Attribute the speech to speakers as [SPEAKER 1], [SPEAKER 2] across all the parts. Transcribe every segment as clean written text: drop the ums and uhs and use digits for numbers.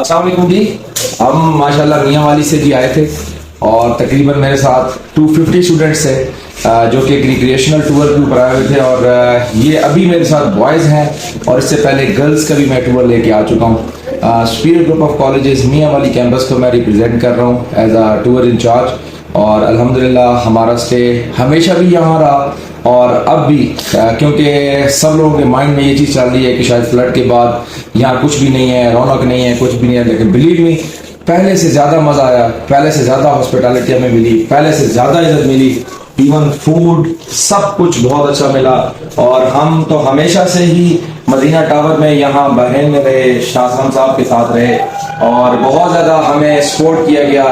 [SPEAKER 1] अस्सलाम वालेकुम जी। हम माशाल्लाह मियाँ वाली से जी आए थे और तकरीबन मेरे साथ 250 स्टूडेंट्स थे जो कि एक रिक्रिएशनल टूर के ऊपर आए हुए थे। और ये अभी मेरे साथ बॉयज़ हैं और इससे पहले गर्ल्स का भी मैं टूर लेके आ चुका हूँ। सुपीरियर ग्रुप ऑफ कॉलेजेस मियाँ वाली कैंपस को मैं रिप्रेजेंट कर रहा हूँ एज आ टूर इंचार्ज। और अल्हम्दुलिल्लाह हमारा स्टे हमेशा भी यहाँ रहा और अब भी, क्योंकि सब लोगों के माइंड में ये चीज़ चल रही है कि शायद फ्लड के बाद यहाँ कुछ भी नहीं है, रौनक नहीं है, कुछ भी नहीं है। लेकिन बिलीव मी, पहले से ज़्यादा मज़ा आया, पहले से ज़्यादा हॉस्पिटैलिटी हमें मिली, पहले से ज़्यादा इज्जत मिली, इवन फूड सब कुछ बहुत अच्छा मिला। और हम तो हमेशा से ही मदीना टावर में यहाँ बहरीन में रहे, शाहजहां साहब के साथ रहे और बहुत ज़्यादा हमें सपोर्ट किया गया।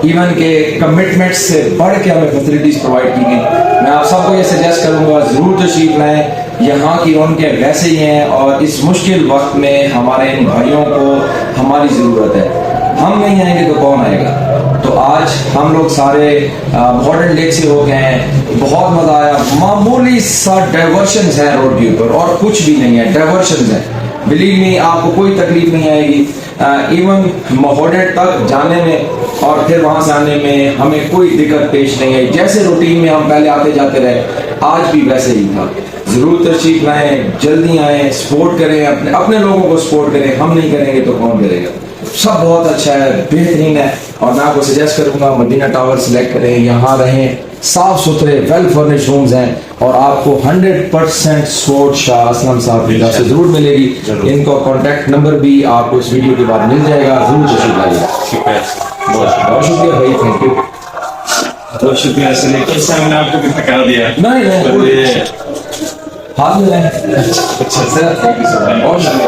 [SPEAKER 1] इवन के कमिटमेंट से बढ़ के हमें फैसिलिटीज़ प्रोवाइड की गई। मैं आप सबको ये सजेस्ट करूँगा ज़रूर तशरीफ लाएँ, यहाँ की रौनकें वैसे ही हैं और इस मुश्किल वक्त में हमारे इन भाइयों को हमारी ज़रूरत है। हम नहीं आएंगे तो कौन आएगा। तो आज हम लोग सारे मॉडर्न लेक से हो गए हैं, बहुत मज़ा आया। मामूली सा डाइवर्शन है रोड के ऊपर और कुछ भी नहीं है, डाइवर्शन है। बिलीव मी, आपको कोई तकलीफ नहीं आएगी। इवन महोडेट तक जाने में और फिर वहाँ से आने में हमें कोई दिक्कत पेश नहीं आई। जैसे रूटीन में हम पहले आते जाते रहे, आज भी वैसे ही था। ज़रूर तशरीफ लाएँ, जल्दी आएँ, सपोर्ट करें, अपने लोगों को सपोर्ट करें। हम नहीं करेंगे तो कौन करेगा। सब बहुत अच्छा है, बेहतरीन है। और मैं आपको सजेस्ट करूंगा मदीना टावर सिलेक्ट करें, यहाँ रहें। साफ सुथरे वेल फर्निश रूम्स हैं और आपको 100% सपोर्ट शाह असलम साहब की तरफ से जरूर मिलेगी। इनका कॉन्टैक्ट नंबर भी आपको इस वीडियो के बाद मिल जाएगा। जरूर तशरीफ लाइए। बहुत शुक्रिया भाई, थैंक यू।
[SPEAKER 2] बहुत शुक्रिया सर, मैंने आपको भी थका दिया।
[SPEAKER 1] नहीं हाथ में अच्छा सर, थैंक यू सर, बहुत शुक्रिया।